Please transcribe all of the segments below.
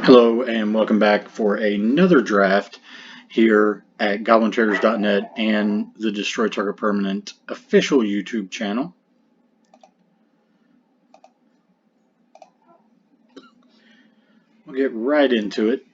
Hello and welcome back for another draft here at GoblinTraders.net and the Destroy Target Permanent official YouTube channel. We'll get right into it.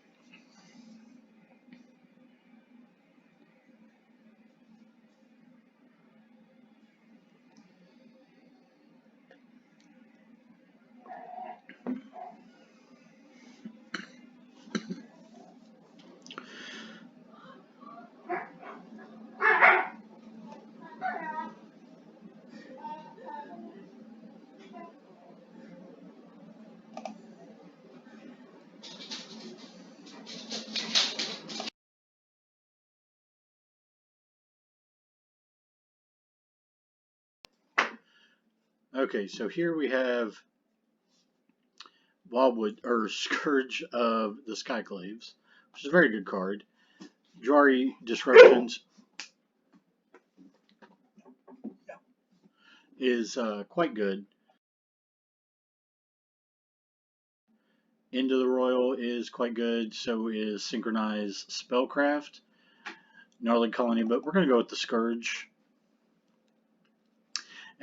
Okay, so here we have Wildwood or Scourge of the Skyclaves, which is a very good card. Jwari Disruptions is quite good. Into the Royal is quite good, so is Synchronized Spellcraft. Gnarly Colony, but we're going to go with the Scourge.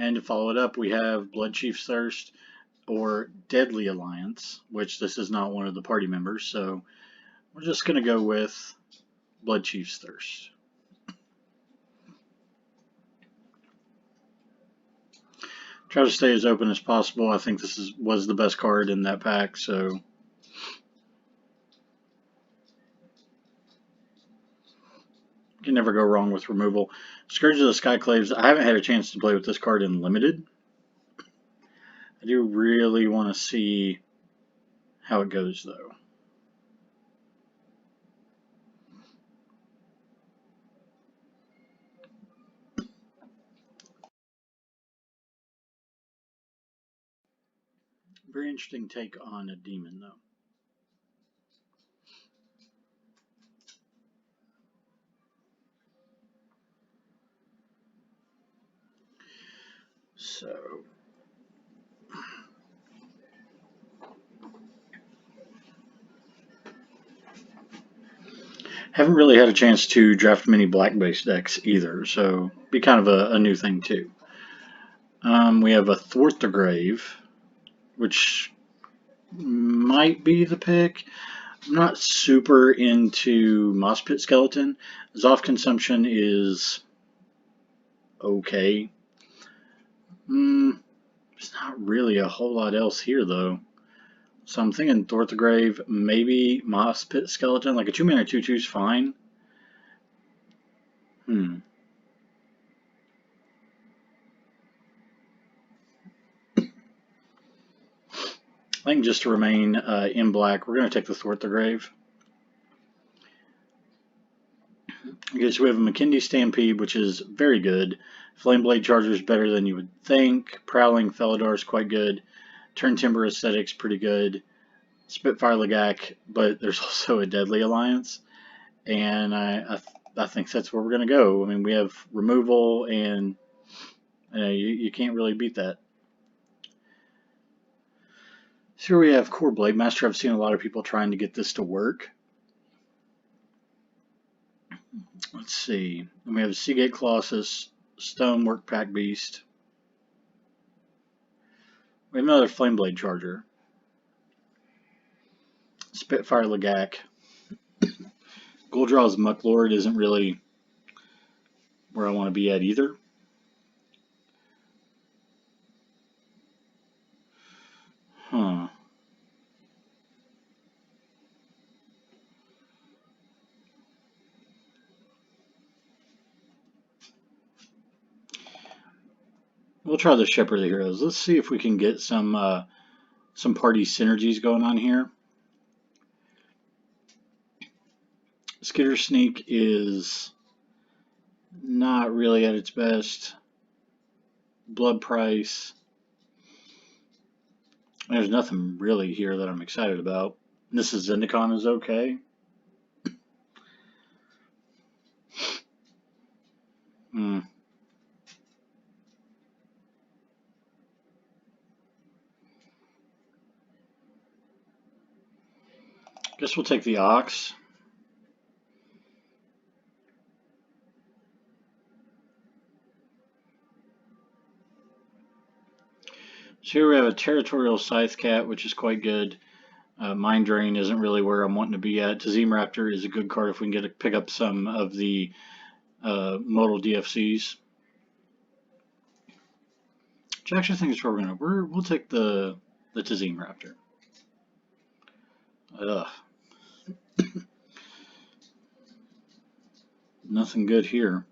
And to follow it up, we have Blood Chief's Thirst or Deadly Alliance, which this is not one of the party members, so we're just going to go with Blood Chief's Thirst. Try to stay as open as possible. I think this was the best card in that pack, so you can never go wrong with removal. Scourge of the Skyclaves, I haven't had a chance to play with this card in Limited. I do really want to see how it goes, though. Very interesting take on a demon, though. So, haven't really had a chance to draft many black-based decks either, so be kind of a new thing too. We have a Thwart the Grave, which might be the pick. I'm not super into Moss Pit Skeleton. Zoff consumption is okay. There's not really a whole lot else here though. So I'm thinking Thwart the Grave, maybe Moss Pit Skeleton. Like a 2-mana 2/2 is fine. I think just to remain in black, we're going to take the Thwart the Grave. Okay, so we have a McKindy Stampede, which is very good. Flameblade Charger is better than you would think. Prowling Felidar is quite good. Turn Timber Aesthetics pretty good. Spitfire Lagak, but there's also a Deadly Alliance, and I think that's where we're going to go. I mean, we have removal, and you can't really beat that. So here we have Core Blade Master. I've seen a lot of people trying to get this to work. Let's see. And we have Seagate Colossus, Stonework Pack Beast. We have another Flameblade Charger. Spitfire Lagak. Goldraw's Mucklord isn't really where I want to be at either. We'll try the Shepherd of the Heroes. Let's see if we can get some party synergies going on here. Skitter Sneak is not really at its best. Blood Price. There's nothing really here that I'm excited about. This is Zendikar is okay. Guess we'll take the Ox. So here we have a Territorial Scythe Cat, which is quite good. Mind Drain isn't really where I'm wanting to be at. Tazim Raptor is a good card if we can pick up some of the modal DFCs. Which I actually think is where we'll take the Tazim Raptor. Ugh. Nothing good here.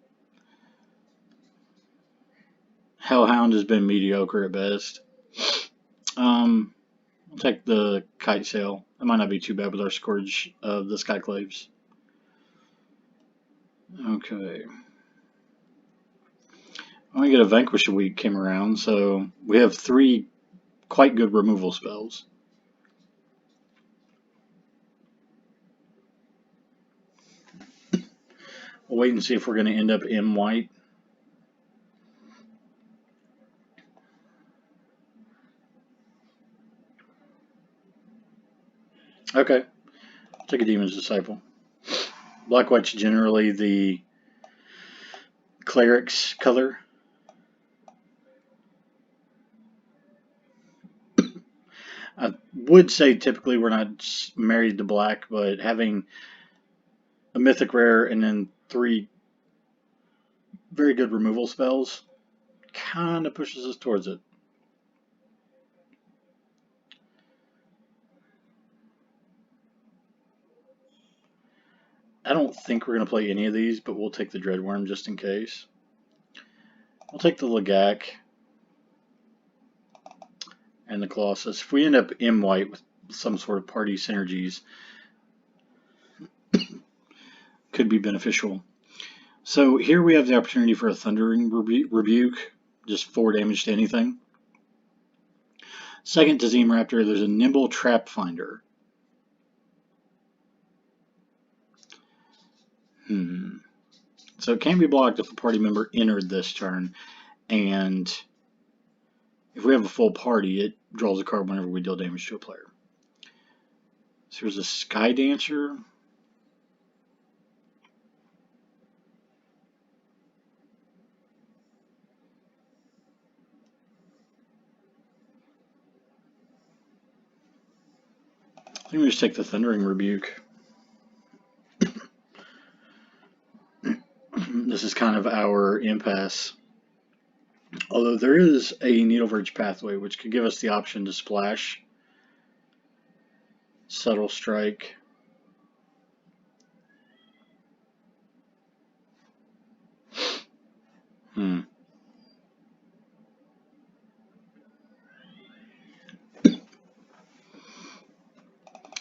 Hellhound has been mediocre at best. We'll take the Kite Sail. That might not be too bad with our Scourge of the Skyclaves. Okay. I get a Vanquish a week came around, so we have 3 quite good removal spells. We'll wait and see if we're going to end up in white. Okay. Take a Demon's Disciple. Black-white's generally the cleric's color. I would say typically we're not married to black, but having a mythic rare and then 3 very good removal spells kind of pushes us towards it. I don't think we're going to play any of these, but we'll take the Dreadworm just in case. We'll take the Lagak and the Colossus. If we end up in white with some sort of party synergies, could be beneficial. So here we have the opportunity for a Thundering Rebuke, just 4 damage to anything. Second to Tazim Raptor, there's a Nimble Trap Finder. So it can be blocked if a party member entered this turn, and if we have a full party, it draws a card whenever we deal damage to a player. So here's a Sky Dancer. I think we just take the Thundering Rebuke. This is kind of our impasse. Although there is a Needle Verge Pathway, which could give us the option to splash, Subtle Strike. I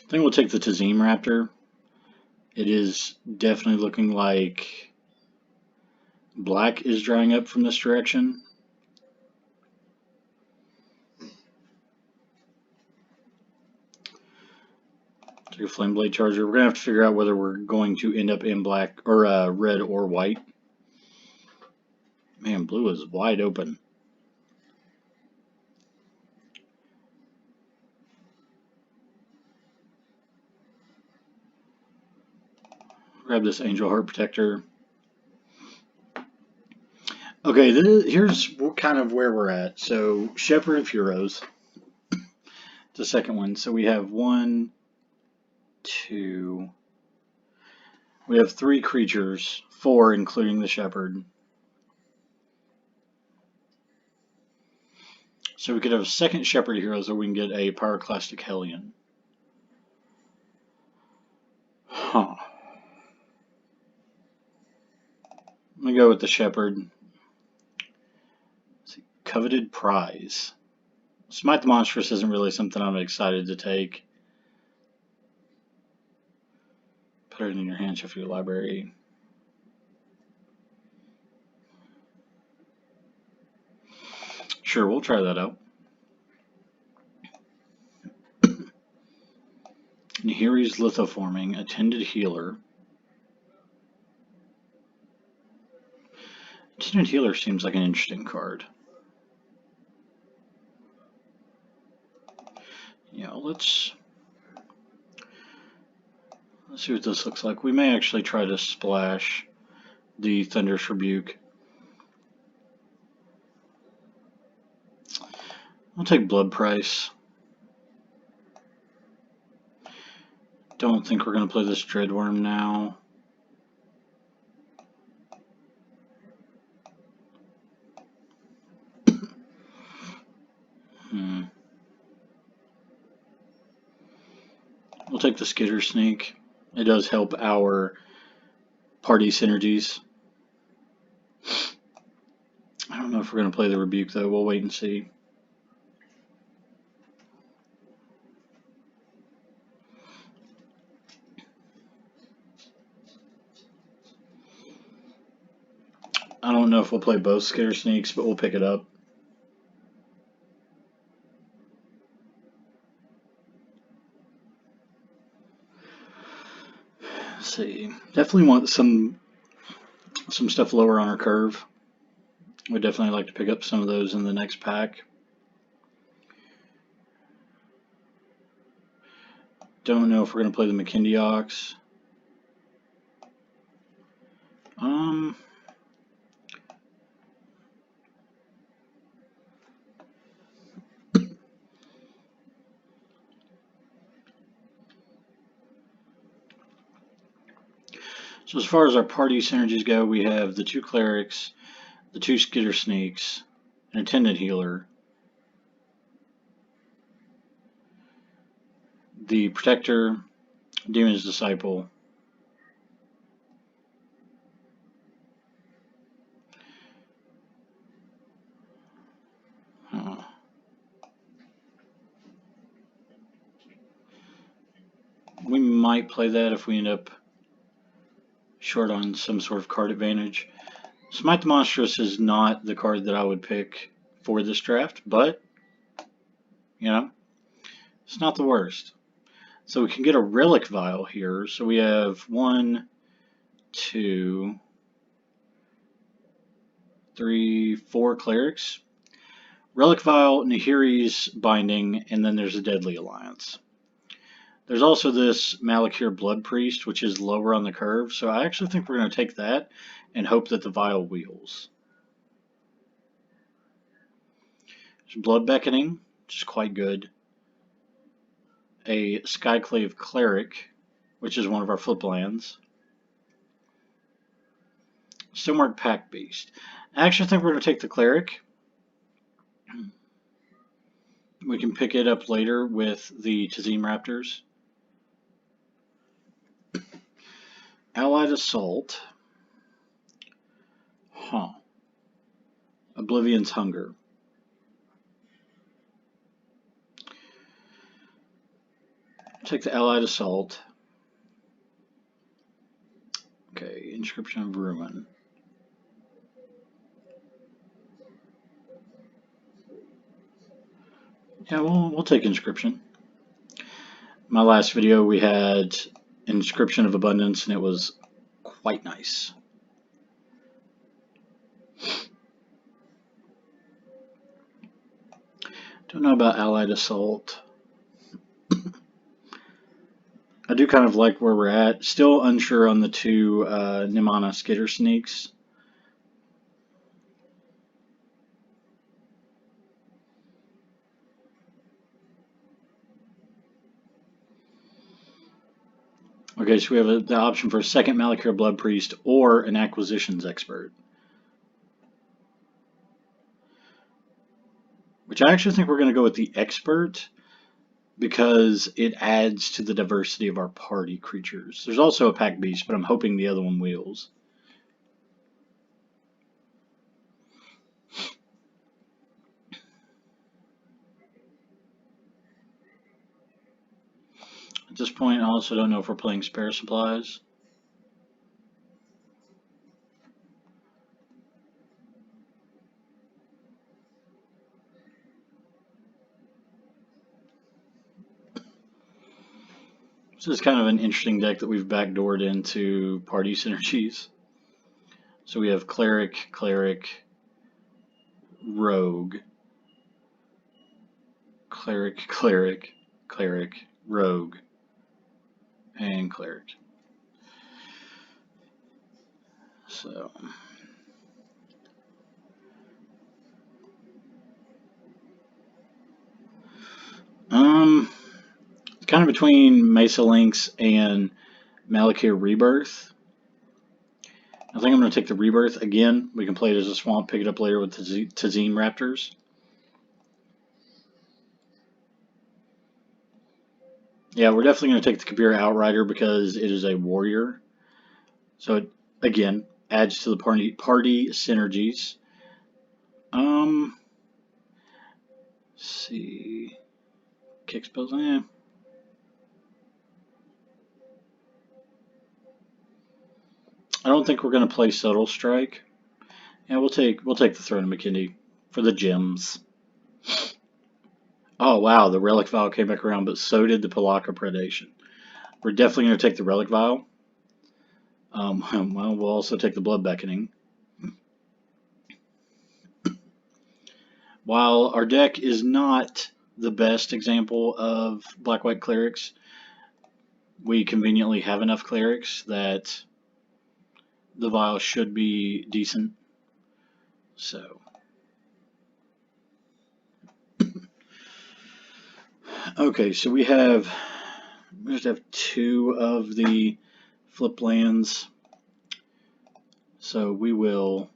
think we'll take the Tazim Raptor. It is definitely looking like black is drying up from this direction. Take a Flameblade Charger. We're going to have to figure out whether we're going to end up in black or red or white. Man, blue is wide open. Grab this Angel Heart Protector. Okay, here's kind of where we're at. So, Shepherd of Heroes. The second one. So we have 1, 2. We have 3 creatures, 4 including the Shepherd. So we could have a second Shepherd of Heroes, or we can get a Pyroclastic Hellion. Huh. I'm going to go with the Shepherd. Let's see. Coveted Prize. Smite the Monstrous isn't really something I'm excited to take. Put it in your hand, shuffle your library. Sure, we'll try that out. Nahiri's Lithoforming, Attended Healer. Attended Healer seems like an interesting card. Yeah, let's Let's see what this looks like. We may actually try to splash the Thunderous Rebuke. I'll take Blood Price. Don't think we're going to play this Dreadworm now. We'll take the Skitter Sneak. It does help our party synergies. I don't know if we're going to play the Rebuke, though. We'll wait and see. I don't know if we'll play both Skitter Sneaks, but we'll pick it up. Let's see. Definitely want some stuff lower on our curve. We'd definitely like to pick up some of those in the next pack. Don't know if we're going to play the McKindy Ox. So as far as our party synergies go, we have the 2 Clerics, the 2 Skitter Sneaks, an Attendant Healer, the Protector, Demon's Disciple, we might play that if we end up short on some sort of card advantage. Smite the Monstrous is not the card that I would pick for this draft, but, you know, it's not the worst. So we can get a Relic Vial here. So we have 1, 2, 3, 4 Clerics. Relic Vial, Nahiri's Binding, and then there's a Deadly Alliance. There's also this Malakir Blood Priest, which is lower on the curve, so I actually think we're going to take that and hope that the Vial wheels. There's Blood Beckoning, which is quite good. A Skyclave Cleric, which is one of our flip lands. Stonemark Pack Beast. I actually think we're going to take the Cleric. We can pick it up later with the Tazim Raptors. Allied Assault. Oblivion's Hunger. Take the Allied Assault. Okay, Inscription of Ruin. Yeah, we'll take Inscription. My last video we had Inscription of Abundance, and it was quite nice. Don't know about Allied Assault. I do kind of like where we're at. Still unsure on the 2 Nimana Skitter Sneaks. Okay, so we have the option for a second Malakir Blood Priest or an Acquisitions Expert. Which I actually think we're going to go with the Expert because it adds to the diversity of our party creatures. There's also a Pack Beast, but I'm hoping the other one wheels. At this point, I also don't know if we're playing Spare Supplies. This is kind of an interesting deck that we've backdoored into party synergies. So we have Cleric, Cleric, Rogue, Cleric, Cleric, Cleric, Rogue, and Cleric. So, um, kind of between Mesa Lynx and Malakir Rebirth. I think I'm going to take the Rebirth again. We can play it as a swamp, pick it up later with the Tazeen Raptors. Yeah, we're definitely going to take the Kabira Outrider because it is a warrior. So it, again, adds to the party synergies. Um, let's see. Kick spells, I don't think we're going to play Subtle Strike. Yeah, we'll take the Throne of McKindy for the gems. Oh wow, the Relic Vial came back around, but so did the Palaka Predation. We're definitely going to take the Relic Vial. Well, we'll also take the Blood Beckoning. While our deck is not the best example of Black-White Clerics, we conveniently have enough Clerics that the Vial should be decent. So, okay, so we just have two of the flip lands. So we will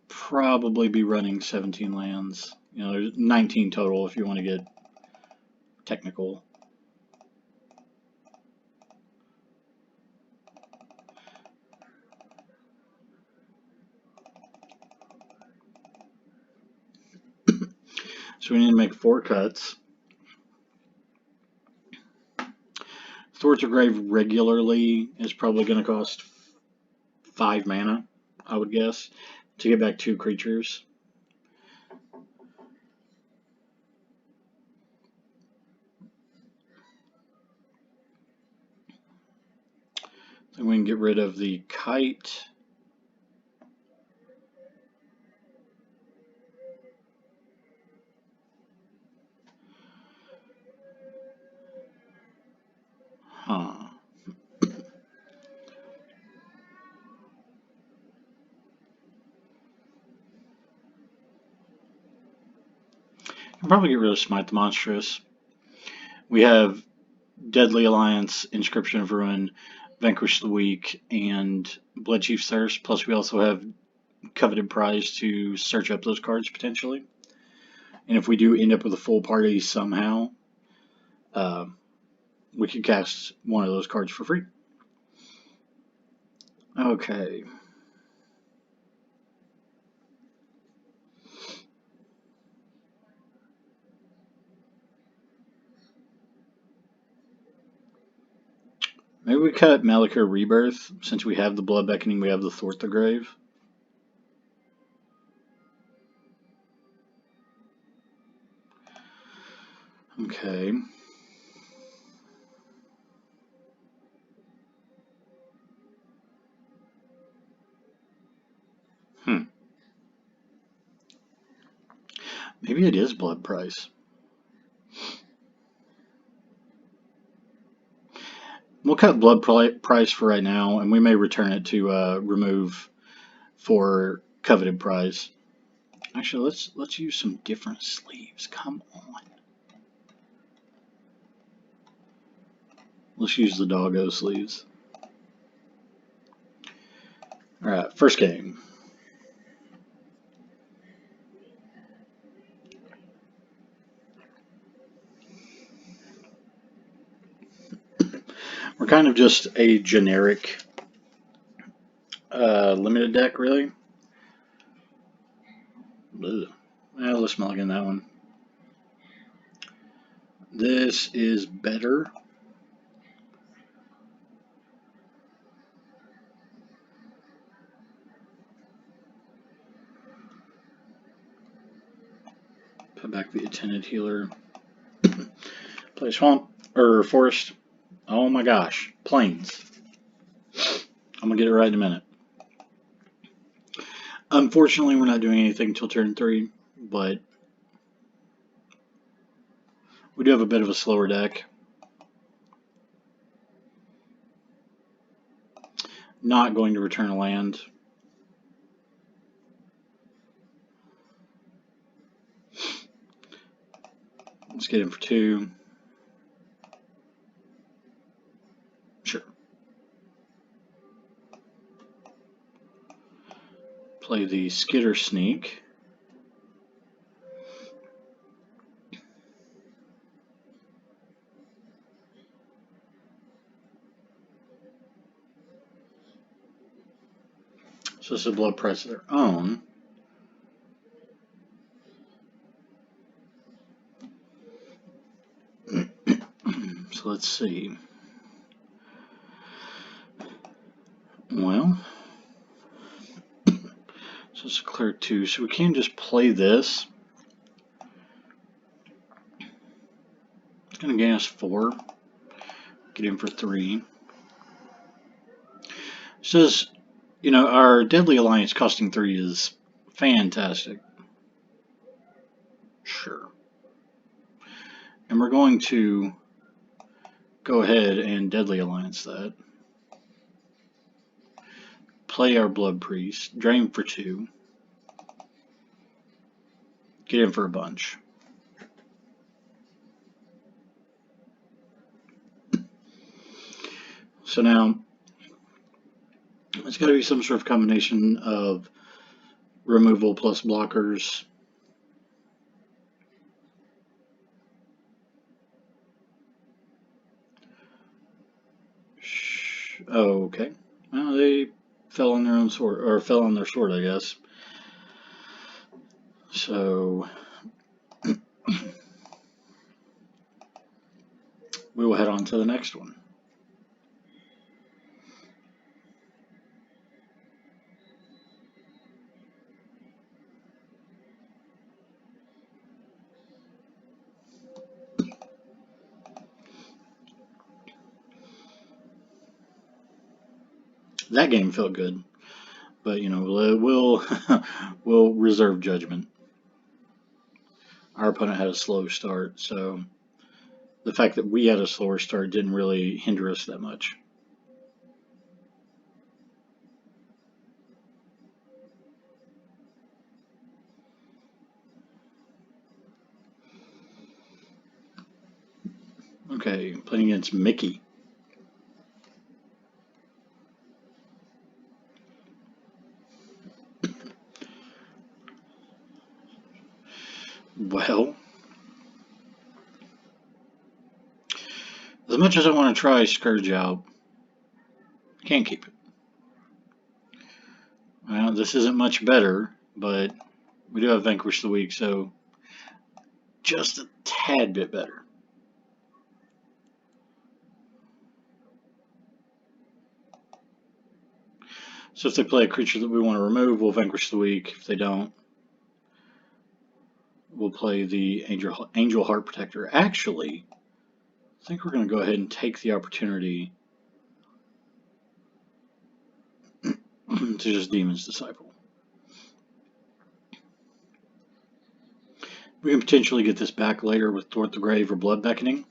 probably be running 17 lands. There's 19 total if you want to get technical. So we need to make 4 cuts. Swords of Grave regularly is probably going to cost 5 mana, I would guess, to get back 2 creatures. Then we can get rid of the Kite. Huh. Can probably get rid of Smite the Monstrous. We have Deadly Alliance, Inscription of Ruin, Vanquish the Weak, and Bloodchief's Thirst. Plus, we also have Coveted Prize to search up those cards potentially. And if we do end up with a full party somehow, uh, we could cast one of those cards for free. Okay. Maybe we cut Malakir Rebirth. Since we have the Blood Beckoning, we have the Thwart the Grave. Okay. Hmm. Maybe it is Blood Price. We'll cut Blood Price for right now, and we may return it to remove for Coveted Prize. Actually, let's use some different sleeves. Come on. Let's use the Doggo sleeves. Alright, first game. We're kind of just a generic limited deck, really. Ugh. Well, let's mulligan that one. This is better. Put back the Attended Healer. Play Swamp, or Forest. Oh my gosh, Plains. I'm going to get it right in a minute. Unfortunately, we're not doing anything until turn 3, but we do have a bit of a slower deck. not going to return a land. Let's get in for 2. Sure. Play the Skitter Sneak. So this is a blood price of their own. So let's see. Well, so it's a clear 2. So we can just play this. It's going to gain us 4. Get in for 3. Says, you know, our Deadly Alliance costing 3 is fantastic. Sure. And we're going to go ahead and Deadly Alliance that. Play our Blood Priest. Drain for 2. Get in for a bunch. So now, it's got to be some sort of combination of removal plus blockers. Oh, okay. Well, they fell on their own sword, or fell on their sword, I guess. So we will head on to the next one. That game felt good, but you know, we'll reserve judgment. Our opponent had a slow start, so the fact that we had a slower start didn't really hinder us that much. Okay, playing against Mickey. Well, as much as I want to try Scourge out, can't keep it. Well, this isn't much better, but we do have Vanquish the Weak, so just a tad bit better. So if they play a creature that we want to remove, we'll Vanquish the Weak. If they don't, we'll play the Angel Heart Protector. Actually, I think we're going to go ahead and take the opportunity to just Demon's Disciple. We can potentially get this back later with Thwart the Grave or Blood Beckoning.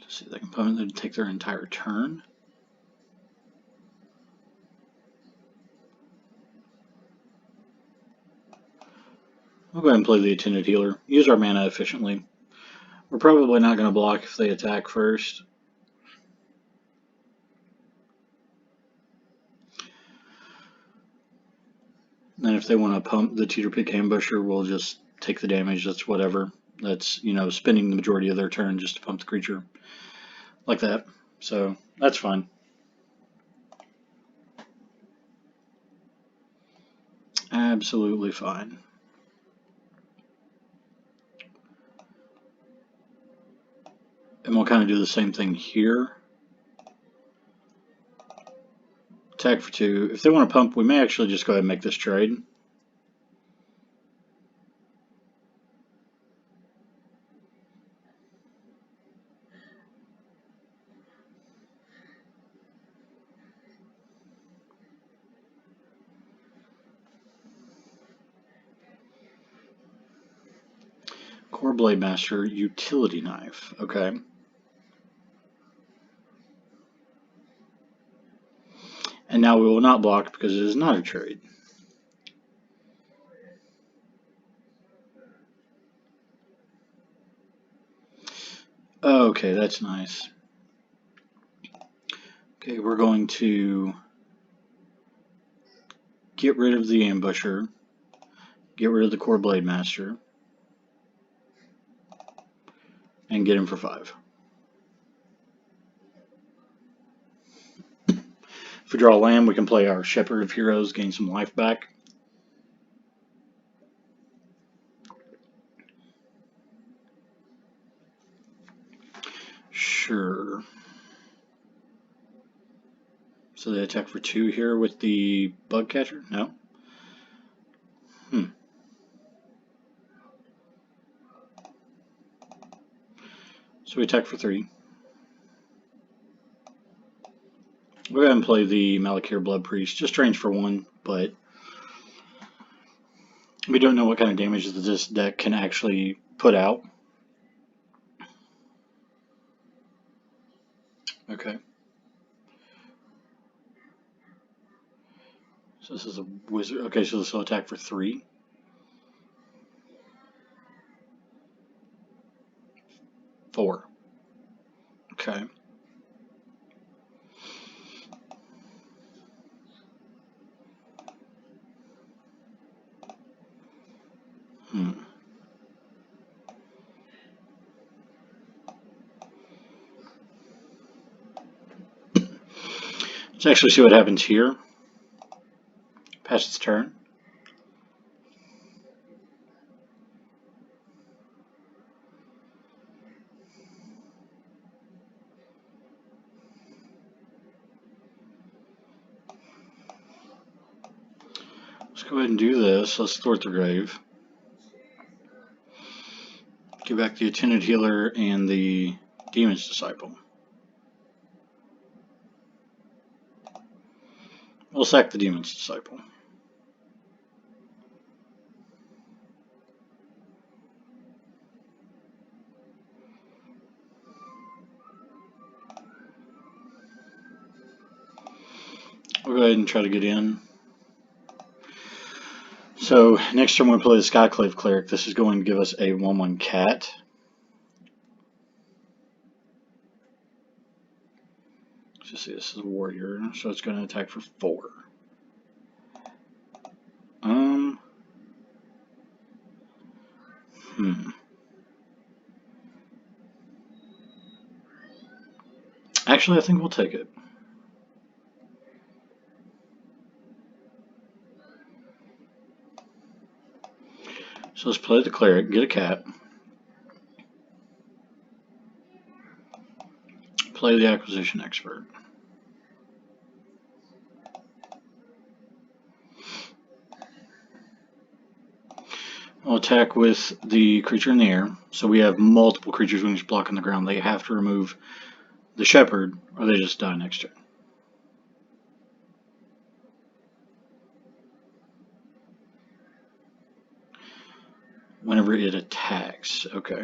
Just see that component that would take their entire turn. We'll go ahead and play the Attended Healer. Use our mana efficiently. We're probably not going to block if they attack first. And if they want to pump the Teeter Pick Ambusher, we'll just take the damage. That's whatever. That's, you know, spending the majority of their turn just to pump the creature. Like that. So, that's fine. Absolutely fine. And we'll kind of do the same thing here. Attack for 2. If they want to pump, we may actually just go ahead and make this trade. Core Blade Master, Utility Knife. Okay. And now we will not block because it is not a trade. Okay, that's nice. Okay, we're going to get rid of the Ambusher, get rid of the Core Blade Master, and get him for 5. If we draw a land, we can play our Shepherd of Heroes, gain some life back. Sure. So they attack for 2 here with the Bug Catcher? No? So we attack for 3. We'll go ahead and play the Malakir Blood Priest. Just range for 1, but we don't know what kind of damage that this deck can actually put out. Okay. So this is a wizard. Okay, so this will attack for 3. 4. Okay. Let's actually see what happens here. Pass its turn. Let's go ahead and do this. Let's thwart the grave. Give back the Attended Healer and the Demon's Disciple. We'll sack the Demon's Disciple. We'll go ahead and try to get in. So next turn we'll play the Skyclave Cleric. This is going to give us a 1/1 cat. Let's just see, this is a warrior, so it's going to attack for 4. Actually, I think we'll take it. So let's play the Cleric, get a cat. Play the Acquisition Expert. We'll attack with the creature in the air. So we have multiple creatures we can just block on the ground. They have to remove the Shepherd, or they just die next turn. Whenever it attacks. Okay.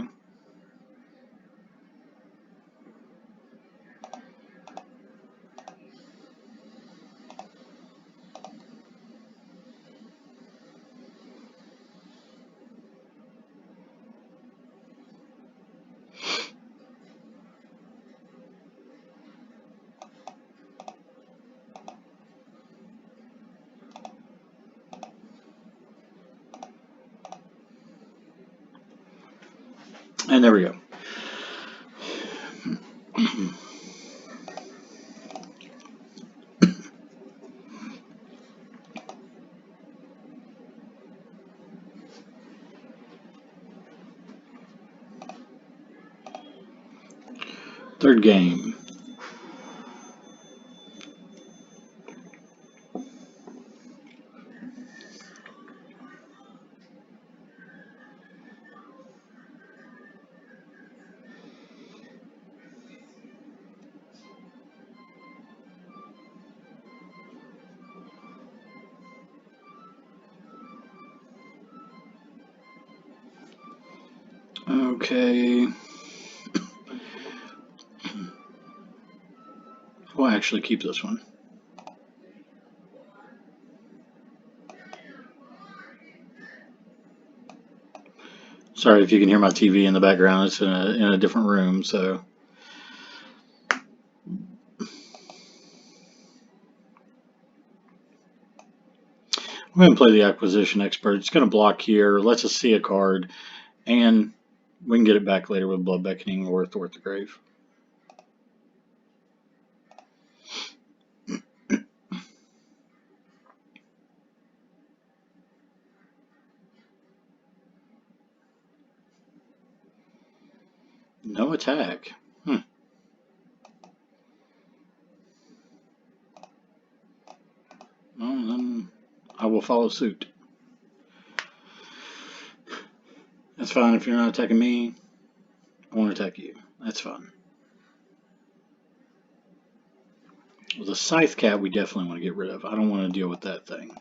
And there we go. Third game. Okay. We'll actually keep this one. Sorry if you can hear my TV in the background. It's in a different room, so. I'm going to play the Acquisition Expert. It's going to block here, lets us see a card, and we can get it back later with Blood Beckoning or Thwart the Grave. No attack. Well, then I will follow suit. That's fine if you're not attacking me. I won't attack you. That's fine. Well, the Scythe Cat we definitely want to get rid of. I don't want to deal with that thing.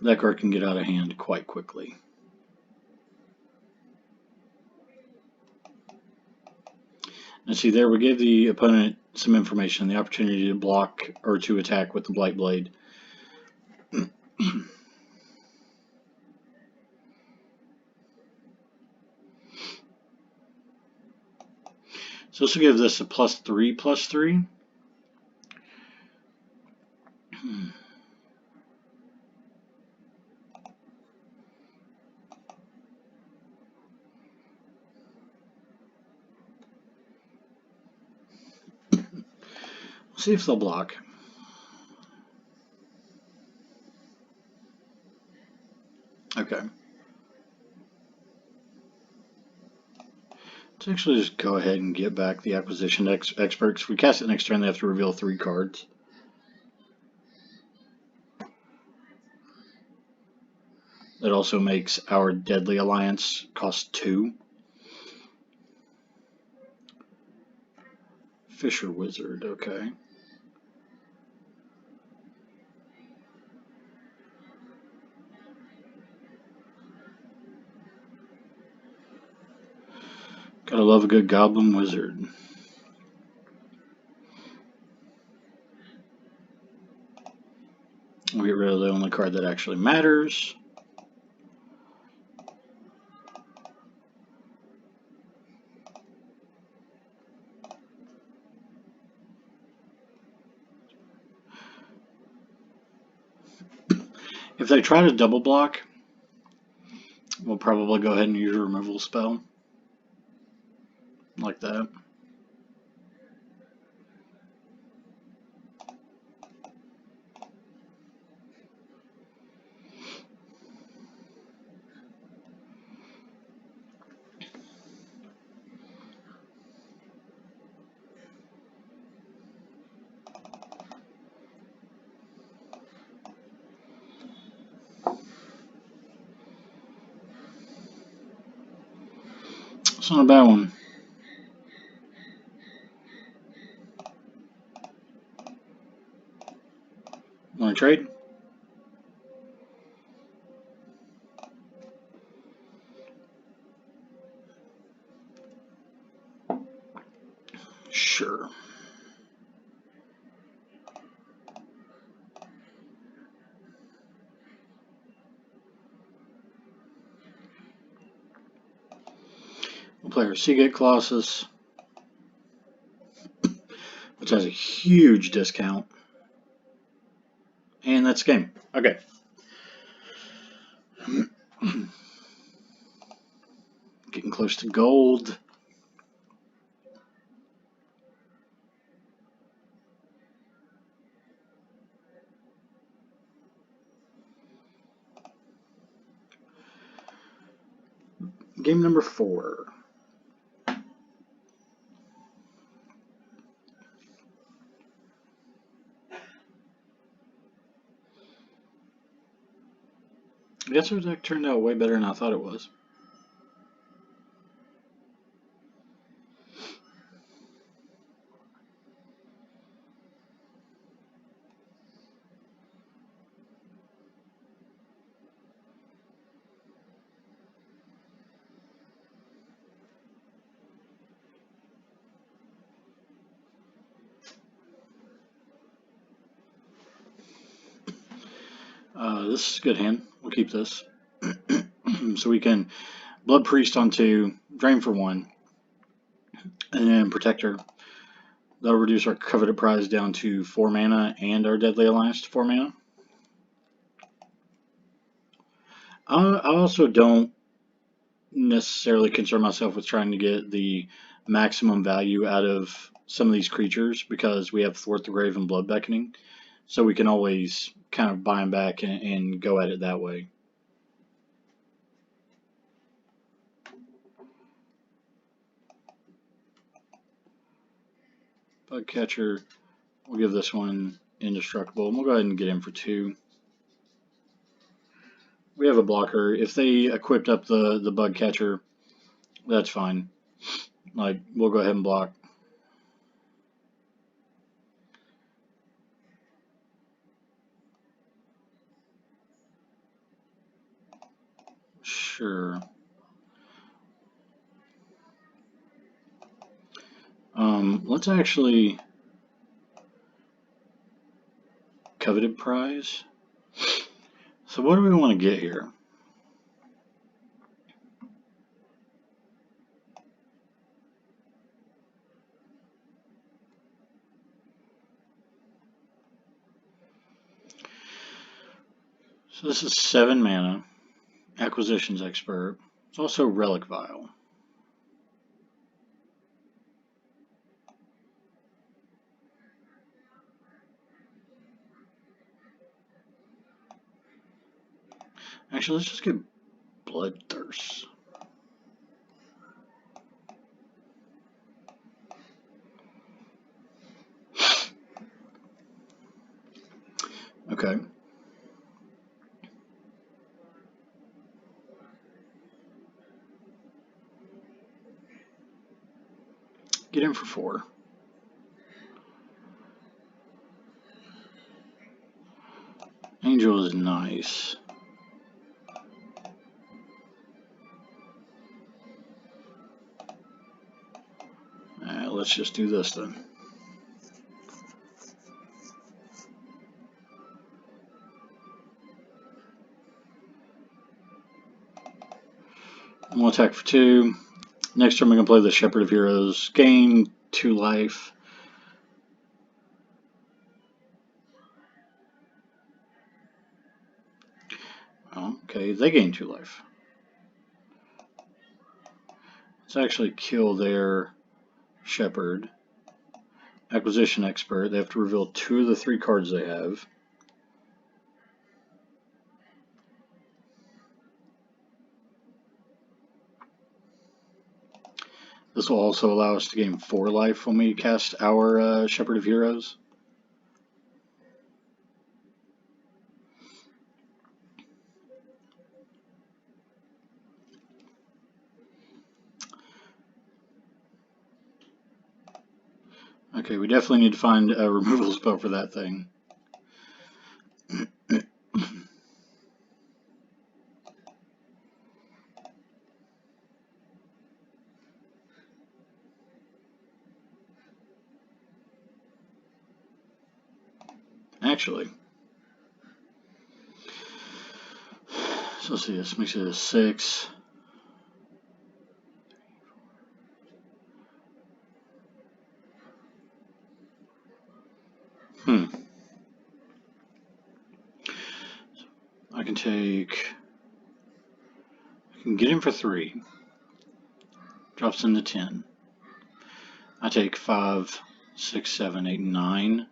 That card can get out of hand quite quickly. And see there, we gave the opponent some information, the opportunity to block or to attack with the Blight Blade. So this will give this a +3/+3. We'll see if they'll block. Okay. Let's actually just go ahead and get back the Acquisition Expert. If we cast it next turn, they have to reveal 3 cards. That also makes our Deadly Alliance cost 2. Fisher Wizard, okay. Gotta love a good Goblin Wizard. We'll get rid of the only card that actually matters. If they try to double block, we'll probably go ahead and use a removal spell. Like that. It's not a bad one. Want to trade? Sure. We'll play our Seagate Colossus, which has a huge discount. And that's the game. Okay. Getting close to gold. Game number 4. I guess our deck turned out way better than I thought it was. This is a good hand. We'll keep this. So we can Blood Priest on 2, Drain for 1, and then Protector. That'll reduce our Coveted Prize down to 4 mana and our Deadly Alliance to 4 mana. I also don't necessarily concern myself with trying to get the maximum value out of some of these creatures because we have Thwart the Grave and Blood Beckoning. So we can always kind of buy them back and go at it that way. Bugcatcher, we'll give this one indestructible. And we'll go ahead and get him for 2. We have a blocker. If they equipped up the Bugcatcher, that's fine. Like, we'll go ahead and block. Sure. Let's actually Coveted Prize. So what do we want to get here? So this is 7 mana. Acquisitions Expert. It's also Relic Vial. Actually, let's just get Bloodthirst. Okay. Get in for 4. Angel is nice. Let's just do this then. We'll attack for 2. Next turn, we're going to play the Shepherd of Heroes. Gain 2 life. Okay, they gain 2 life. Let's actually kill their Shepherd. Acquisition Expert. They have to reveal 2 of the 3 cards they have. This will also allow us to gain 4 life when we cast our Shepherd of Heroes. Okay, we definitely need to find a removal spell for that thing. Actually, so let's see, this makes it a 6. I can get him for 3. Drops into 10. I take 5, 6, 7, 8, 9.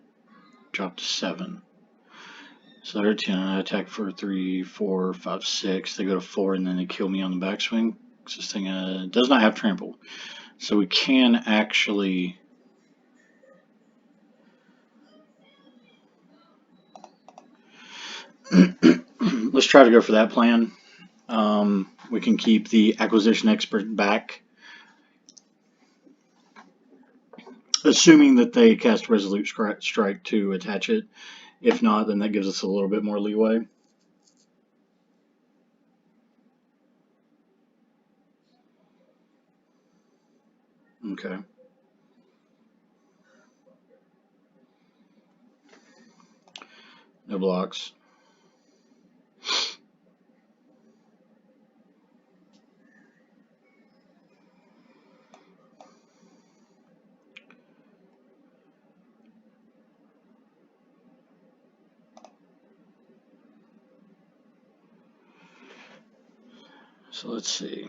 Drop to 7. So they're at 10. I attack for 3, 4, 5, 6. They go to 4, and then they kill me on the backswing. This thing does not have trample. So we can actually... Let's try to go for that plan. We can keep the Acquisition Expert back, assuming that they cast Resolute Strike to attach it. If not, then that gives us a little bit more leeway. Okay. No blocks. So let's see.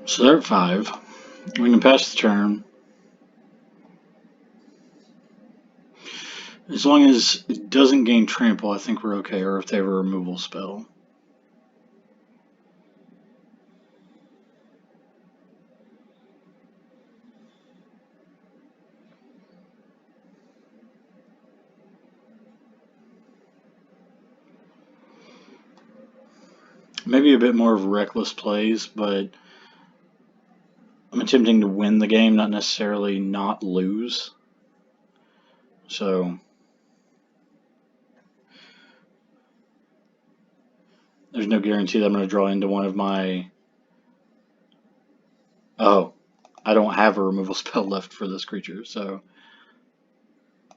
So they're at 5. We can pass the turn. As long as it doesn't gain trample, I think we're okay, or if they have a removal spell. Maybe a bit more of reckless plays, but I'm attempting to win the game, not necessarily not lose. So there's no guarantee that I'm going to draw into one of my... Oh, I don't have a removal spell left for this creature, so...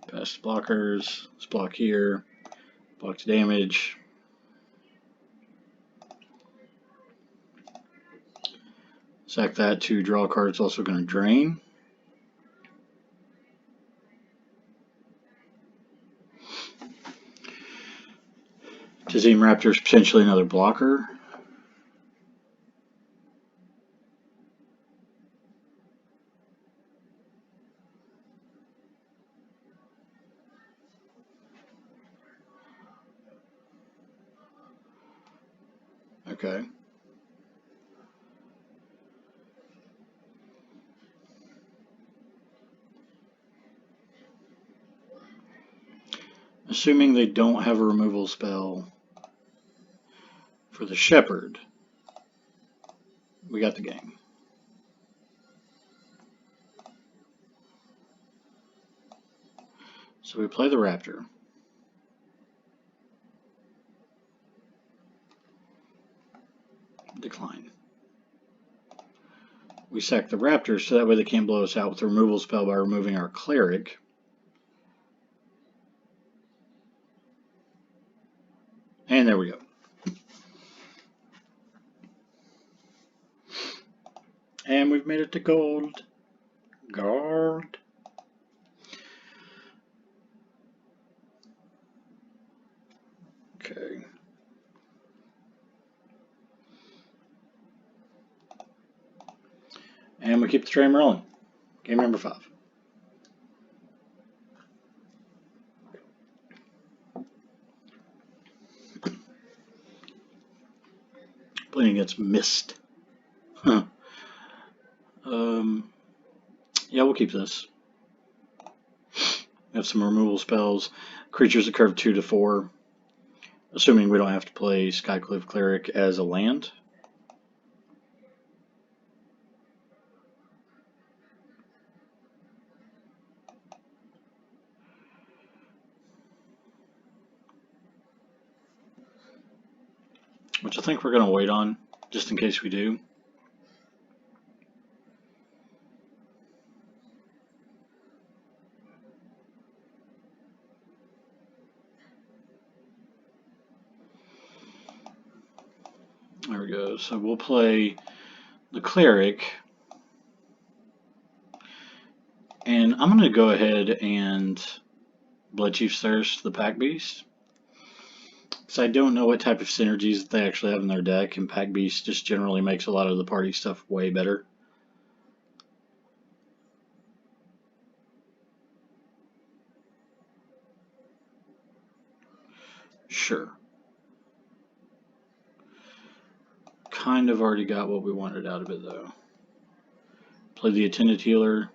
Past blockers, let's block here, block to damage. Sack that to draw a card, it's also going to drain. Tizim Raptor's potentially another blocker. Okay. Assuming they don't have a removal spell for the Shepherd, we got the game. So we play the Raptor. Decline. We sack the Raptor so that way they can't blow us out with the removal spell by removing our Cleric. And there we go. And we've made it to gold. Gold. Okay. And we keep the train rolling. Game number 5. Playing against Mist. Huh. Yeah, we'll keep this. We have some removal spells. Creatures that curve 2 to 4. Assuming we don't have to play Skycliff Cleric as a land. Which I think we're going to wait on, just in case we do. There we go. So we'll play the Cleric. And I'm going to go ahead and Bloodchief's Thirst the Pack Beast. Because I don't know what type of synergies that they actually have in their deck, and Pack Beast just generally makes a lot of the party stuff way better. Sure. Kind of already got what we wanted out of it, though. Play the Attendant Healer.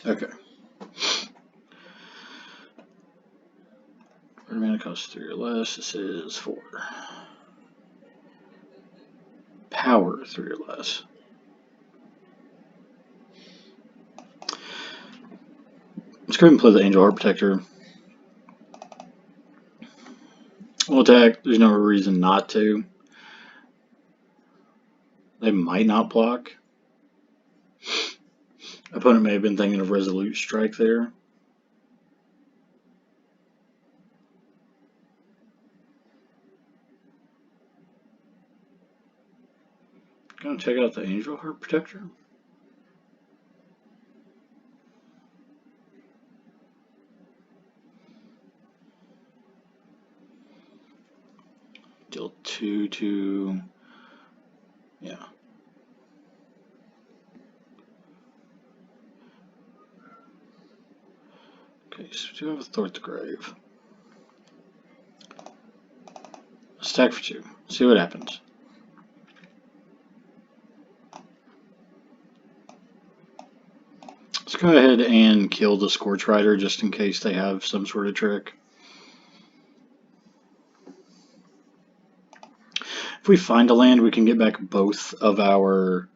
Okay. Mana costs 3 or less. This is 4. Power 3 or less. Let's go ahead and play the Angel Heart Protector. We'll attack. There's no reason not to. They might not block. Opponent may have been thinking of Resolute Strike there. want to take out the Angel Heart Protector? Deal 2 to... yeah. Okay, so we do have a Thwart the Grave. Stack for 2. See what happens. Let's go ahead and kill the Scorch Rider just in case they have some sort of trick. If we find a land, we can get back both of our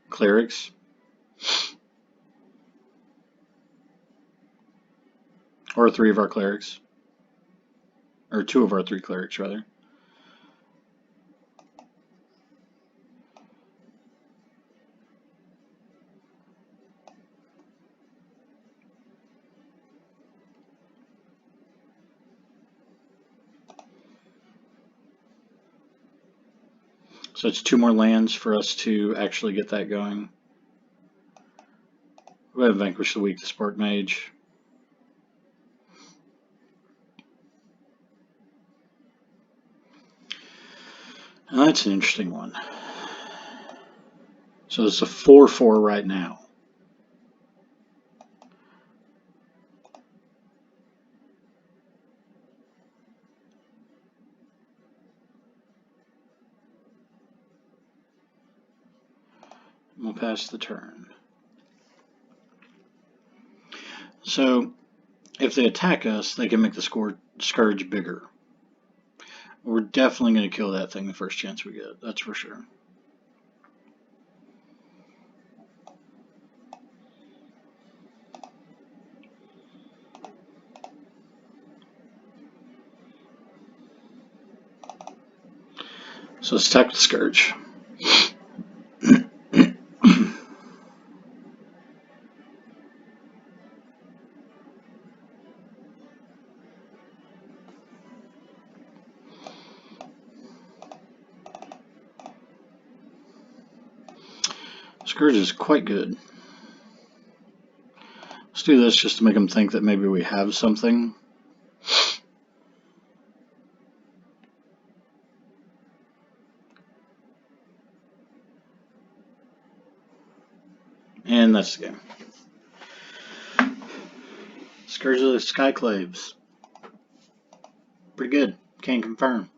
clerics. Or 3 of our clerics. Or 2 of our 3 clerics, rather. So it's 2 more lands for us to actually get that going. Go ahead and vanquish the weak, the Spark Mage. Now that's an interesting one. So it's a 4/4 right now. We'll pass the turn. So if they attack us, they can make the Scourge bigger. We're definitely going to kill that thing the first chance we get. That's for sure. So let's attack with the Scourge. Scourge is quite good. Let's do this just to make them think that maybe we have something. And that's the game. Scourge of the Skyclaves. Pretty good. Can't confirm.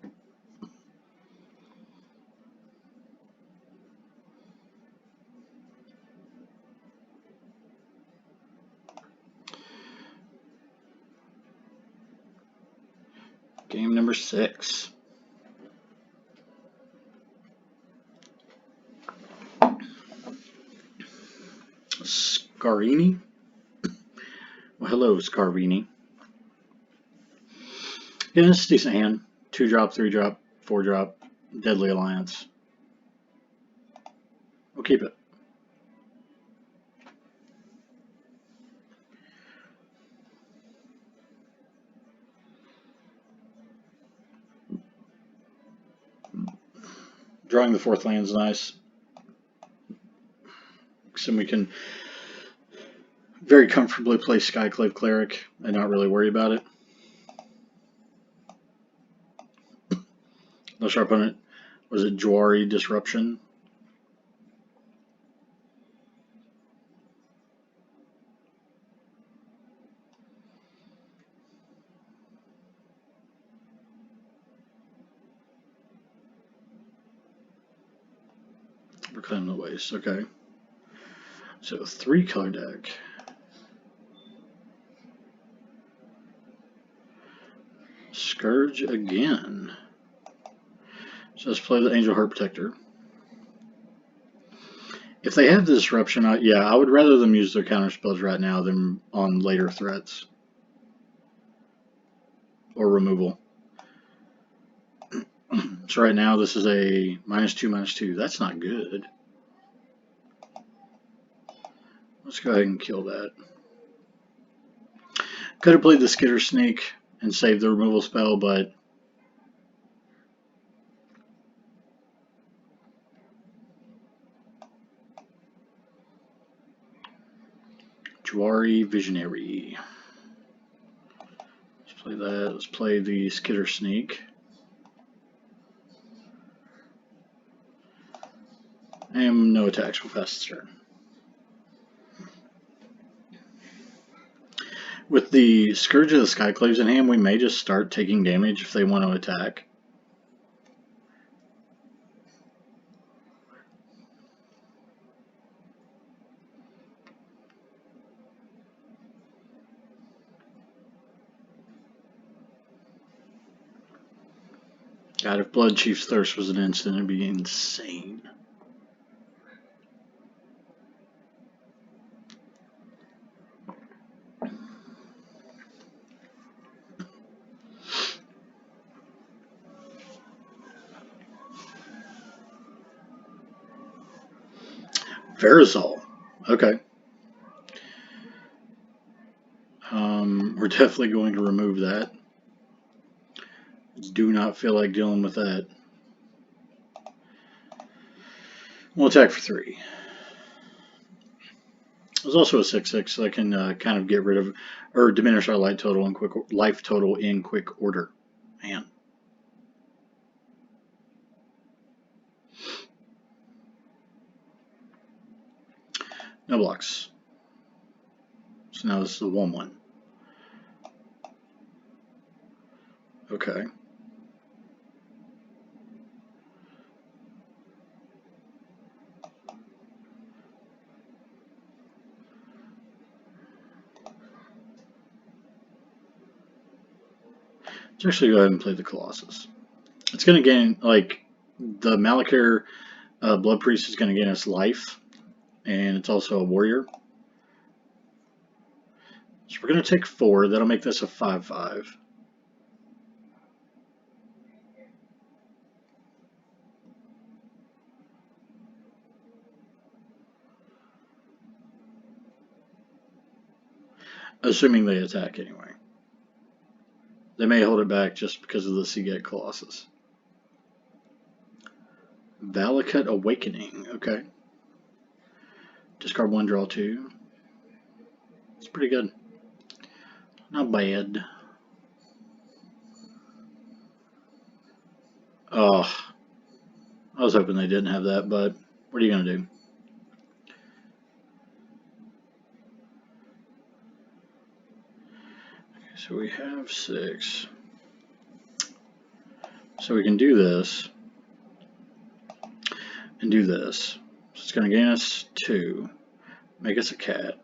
Game number 6. Scarini? Well, hello, Scarini. Yeah, it's a decent hand. 2-drop, 3-drop, 4-drop. Deadly Alliance. We'll keep it. Drawing the 4th land is nice. So we can very comfortably play Skyclave Cleric and not really worry about it. No sharp on it. Was it Jwari Disruption? Reclaim the Waste, okay. So 3-color deck. Scourge again. So let's play the Angel Heart Protector. If they have the Disruption, I would rather them use their counter spells right now than on later threats. Or removal. So right now this is a -2/-2. That's not good. Let's go ahead and kill that. Could have played the Skitter Sneak and saved the removal spell, but Jwari Visionary. Let's play that. Let's play the Skitter Sneak. And no attacks will pass the turn. With the Scourge of the Skyclaves in hand, we may just start taking damage if they want to attack. God, if Blood Chief's Thirst was an instant, it'd be insane. Verisol. Okay. We're definitely going to remove that. Do not feel like dealing with that. We'll attack for 3. There's also a 6/6, so I can kind of get rid of or diminish our life total in quick order. Man. No blocks. So now this is a 1/1. Okay. Let's actually go ahead and play the Colossus. It's going to gain, like, the Malakir Blood Priest is going to gain us life, and it's also a warrior. So we're going to take 4. That'll make this a 5/5. Assuming they attack anyway. They may hold it back just because of the Seagate Colossus. Valakut Awakening. Okay. Discard 1, draw 2. It's pretty good. Not bad. Oh, I was hoping they didn't have that, but what are you going to do? Okay, so we have 6. So we can do this and do this. So it's going to gain us 2, make us a cat,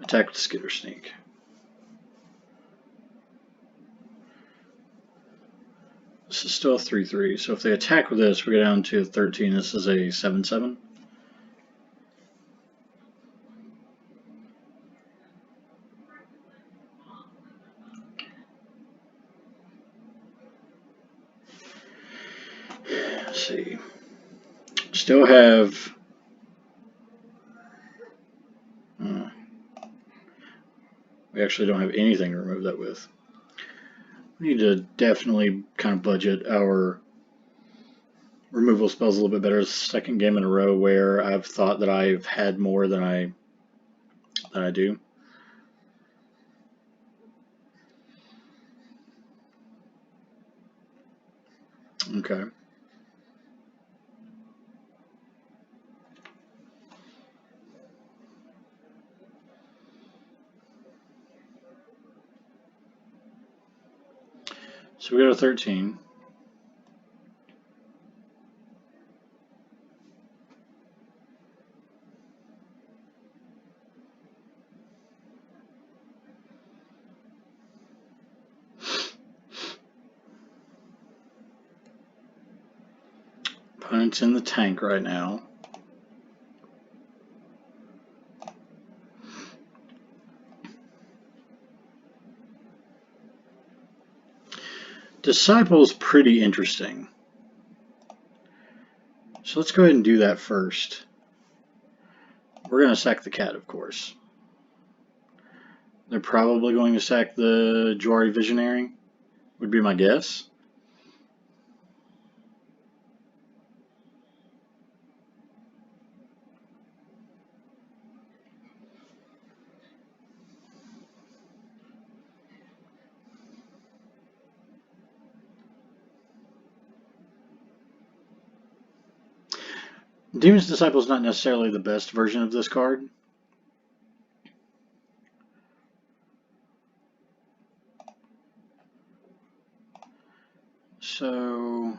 attack with the Skitter Sneak. This is still a 3/3, so if they attack with this, we go down to 13. This is a 7/7. Let's see. Still have. We actually don't have anything to remove that with. We need to definitely kind of budget our removal spells a little bit better. Second game in a row where I've thought that I've had more than I do. Okay. So we go to 13. Opponent's in the tank right now. Disciple's pretty interesting. So let's go ahead and do that first. We're going to sack the cat, of course. They're probably going to sack the Jwari Visionary, would be my guess. Demon's Disciple is not necessarily the best version of this card. So,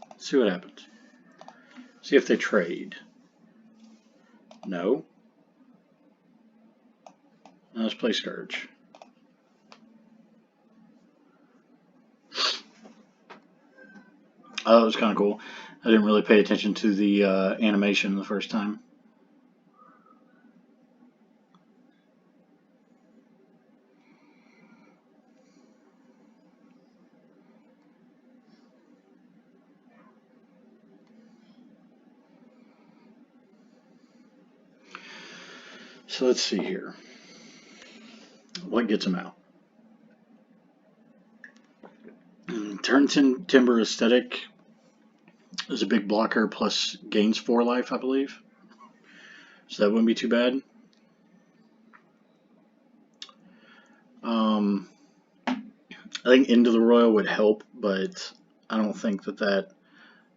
let's see what happens. See if they trade. No. Now let's play Scourge. Oh, that was kind of cool. I didn't really pay attention to the animation the first time. So let's see here. What gets them out? Turn Timber Aesthetic is a big blocker plus gains 4 life, I believe. So that wouldn't be too bad. I think Into the Royal would help, but I don't think that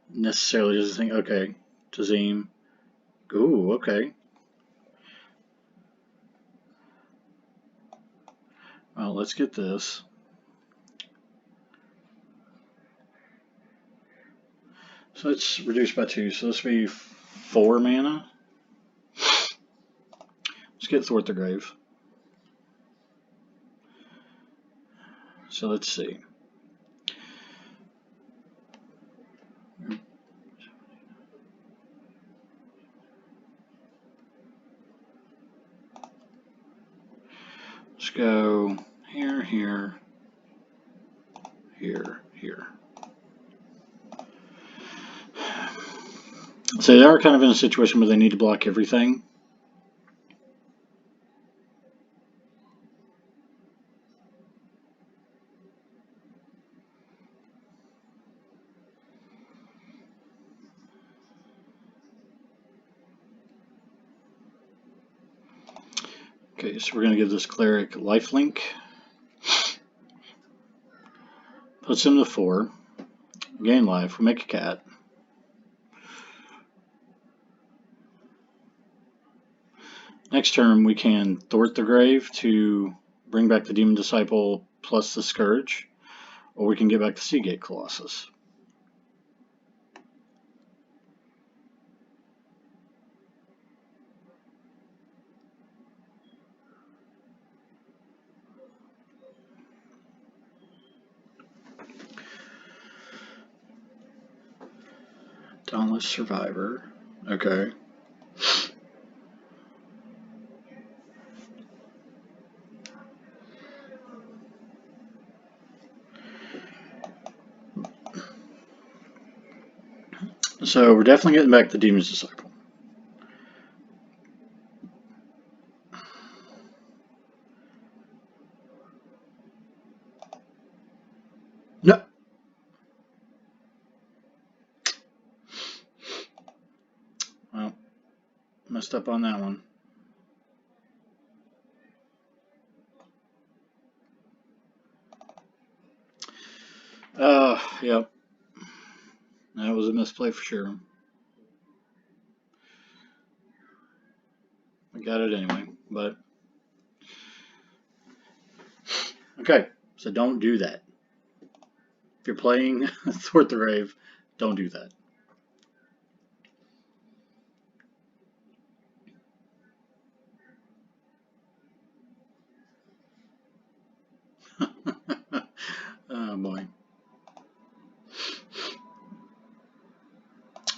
necessarily doesn't think, okay, Tazim. Ooh, okay. Well, let's get this. So it's reduced by 2, so this will be 4 mana. Let's get Thwart the Grave. So let's see. Let's go here, here, here, here. So they are kind of in a situation where they need to block everything. Okay, so we're going to give this Cleric lifelink. Puts him to 4. Gain life. We make a cat. Next turn, we can Thwart the Grave to bring back the Demon Disciple plus the Scourge, or we can get back the Seagate Colossus. Dauntless Survivor. Okay. So we're definitely getting back the Demon's Disciple. No. Well, messed up on that one. Yep. That was a misplay for sure. I got it anyway, but okay. So don't do that. If you're playing Thwart the Grave, don't do that. Oh boy.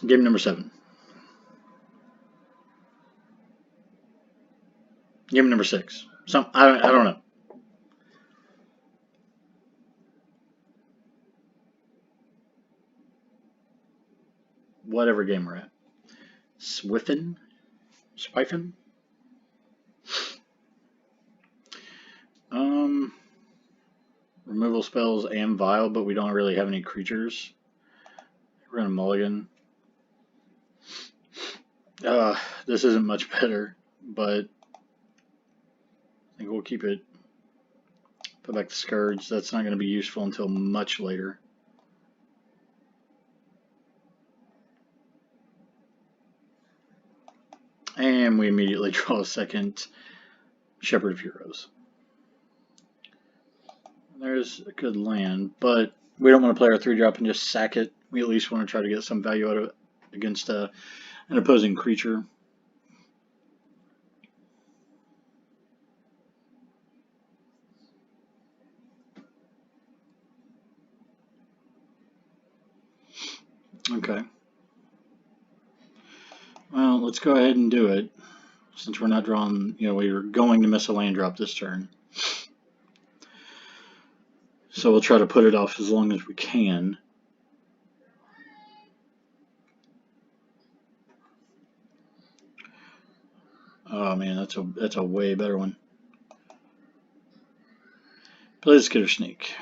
Game number 7. Game number 6. I don't know. Whatever game we're at. Swiffin? Removal spells and Vile, but we don't really have any creatures. We're gonna mulligan. This isn't much better, but I think we'll keep it. Put back the Scourge. That's not going to be useful until much later. And we immediately draw a second Shepherd of Heroes. There's a good land, but we don't want to play our 3-drop and just sack it. We at least want to try to get some value out of it against an opposing creature. Okay. Well, let's go ahead and do it. Since we're not drawing, we're going to miss a land drop this turn. So we'll try to put it off as long as we can. Oh man, that's a way better one. Play the Skitter Sneak.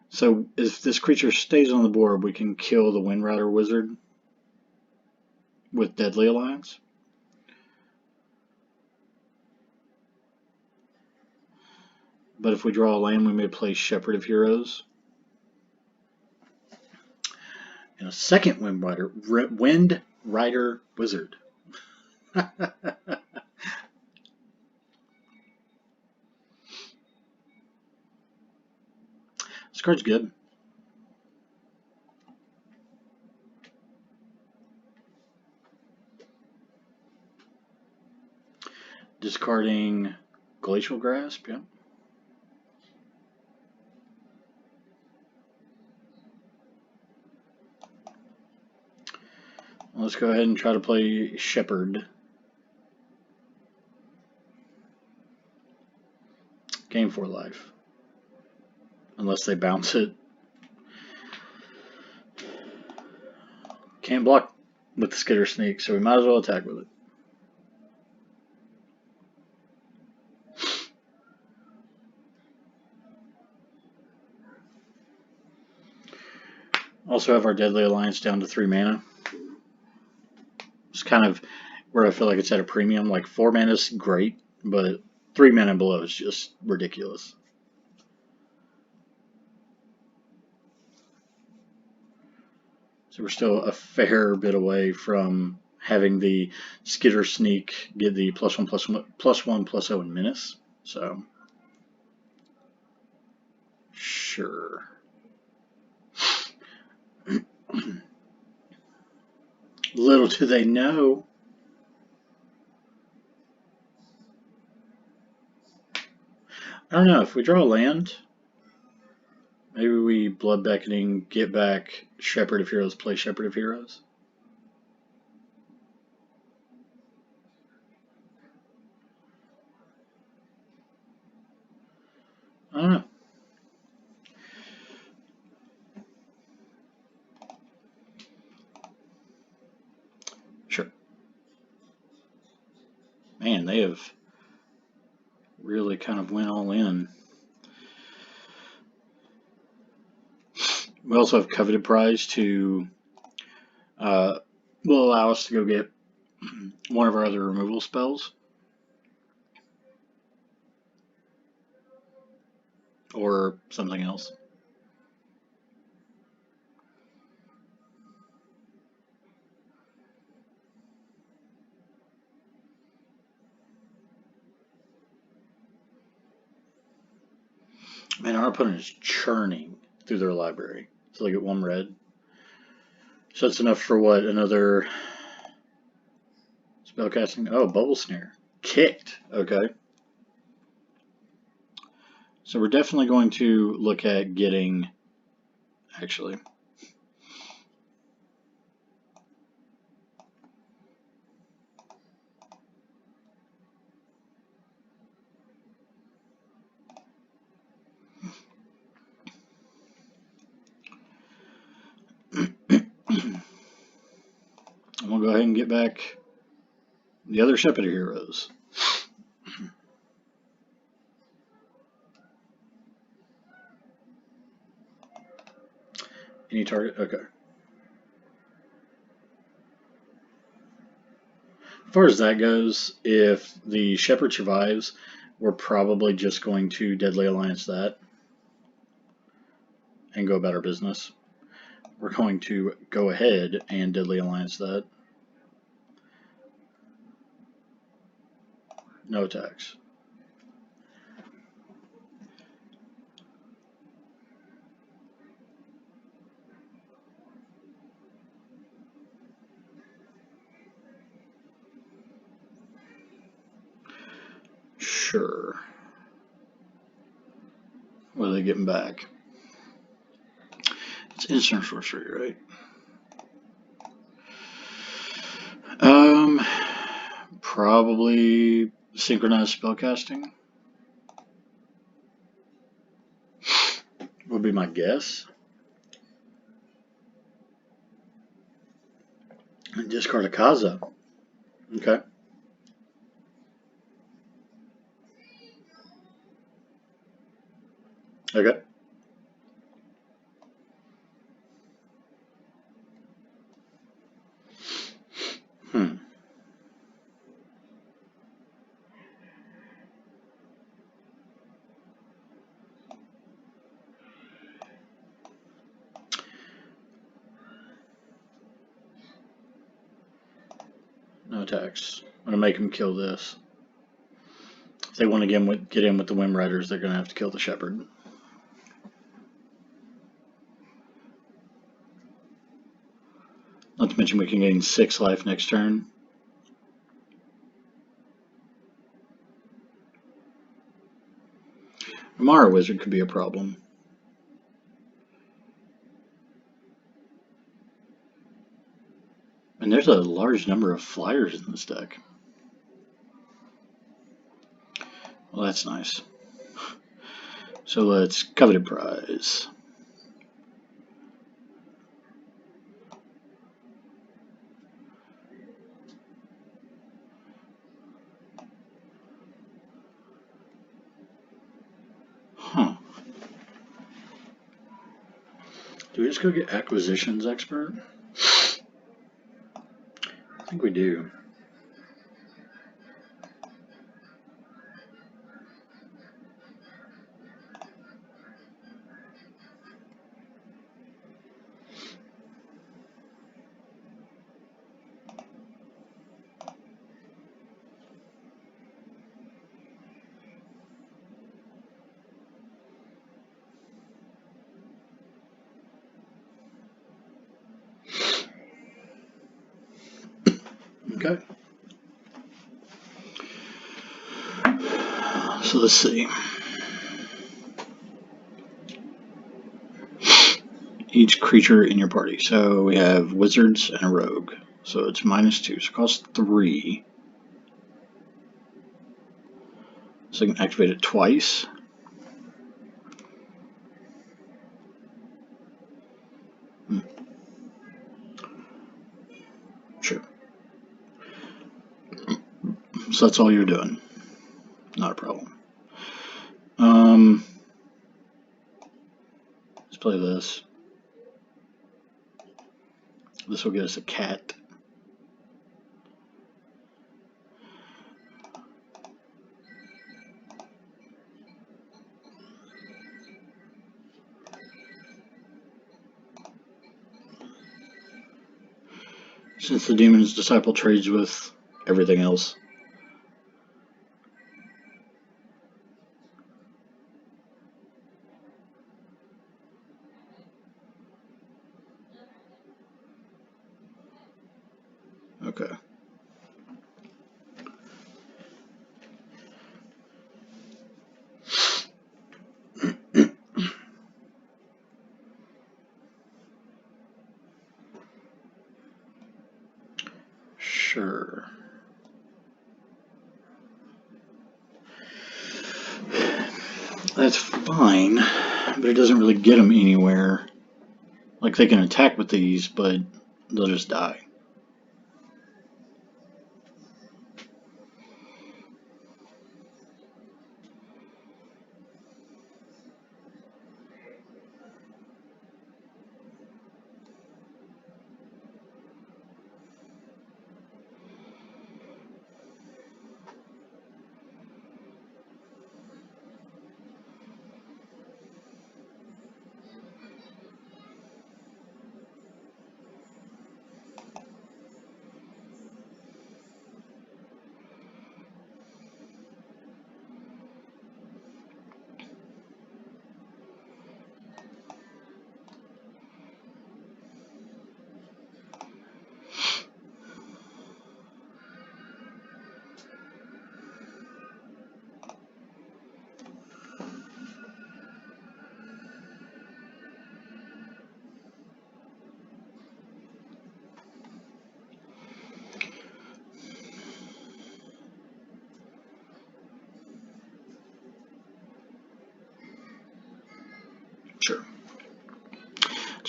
So if this creature stays on the board, we can kill the Wind Rider Wizard with Deadly Alliance. But if we draw a land, we may play Shepherd of Heroes. And a second Wind Rider Wizard. This card's good. Discarding Glacial Grasp, yeah. Let's go ahead and try to play Shepherd. Game 4 life. Unless they bounce it. Can't block with the Skitter Sneak, so we might as well attack with it. Also have our Deadly Alliance down to 3 mana. It's kind of where I feel like it's at a premium. Like 4 mana is great, but 3 mana and below is just ridiculous. So we're still a fair bit away from having the Skitter Sneak get the +1/+0 and Menace. So sure. Little do they know. I don't know, if we draw a land, maybe we Blood Beckoning, get back Shepherd of Heroes, play Shepherd of Heroes. I don't know. Sure. Man, they have really kind of went all in. We also have Coveted Prize to will allow us to go get one of our other removal spells. Or something else. Man, our opponent is churning through their library. So they get 1 red. So that's enough for what? Another spellcasting? Oh, Bubble Snare. Kicked. Okay. So we're definitely going to look at getting, actually, we'll go ahead and get back the other Shepherd of Heroes. Any target? Okay. As far as that goes, if the Shepherd survives, we're probably just going to Deadly Alliance that and go about our business. We're going to go ahead and Deadly Alliance that. No attacks. Sure. What are they getting back? It's instant sorcery, right? Probably synchronized spellcasting would be my guess. And discard a Kaza. Okay. Okay. Hmm. No attacks. I'm gonna make them kill this. If they want to get in with the Wind Riders, they're gonna have to kill the Shepherd. Not to mention we can gain 6 life next turn. Mara Wizard could be a problem. And there's a large number of flyers in this deck. Well, that's nice. So let's Coveted Prize. Huh. Do we just go get Acquisitions Expert? I think we do. Okay. So let's see. Each creature in your party. So we have wizards and a rogue. So it's -2. So it costs 3. So I can activate it twice. Sure. So that's all you're doing. Not a problem. Let's play this. This will get us a cat. Since the Demon's Disciple trades with everything else. Okay. Sure. That's fine, but it doesn't really get them anywhere. Like, they can attack with these, but they'll just die.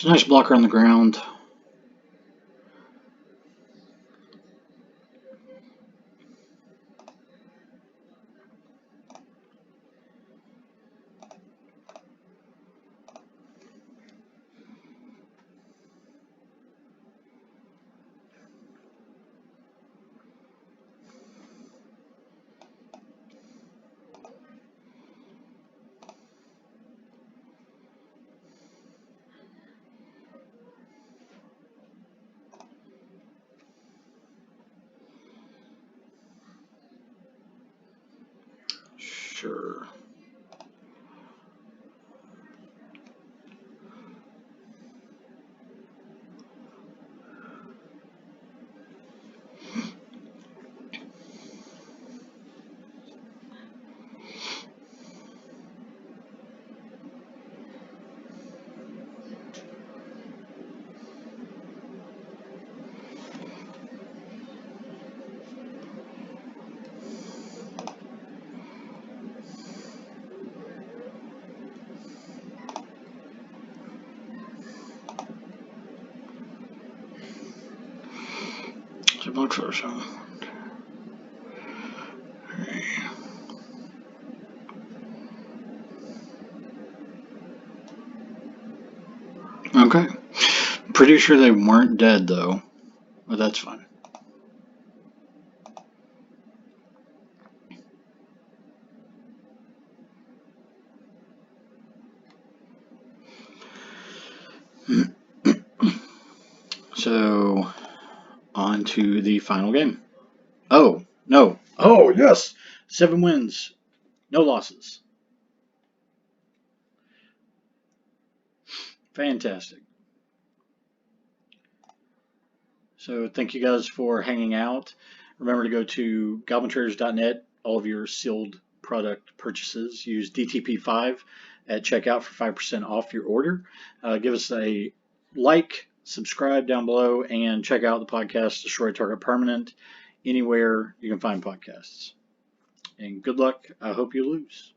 It's a nice blocker on the ground. Sure. It's a box or so. Okay. Pretty sure they weren't dead though, but that's fine. So, on to the final game. Oh, no. Oh, yes. 7 wins, no losses. Fantastic. So, thank you guys for hanging out. Remember to go to goblintraitors.net. All of your sealed product purchases, use DTP5 at checkout for 5% off your order. Give us a like, subscribe down below, and check out the podcast Destroy Target Permanent anywhere you can find podcasts. And good luck. I hope you lose.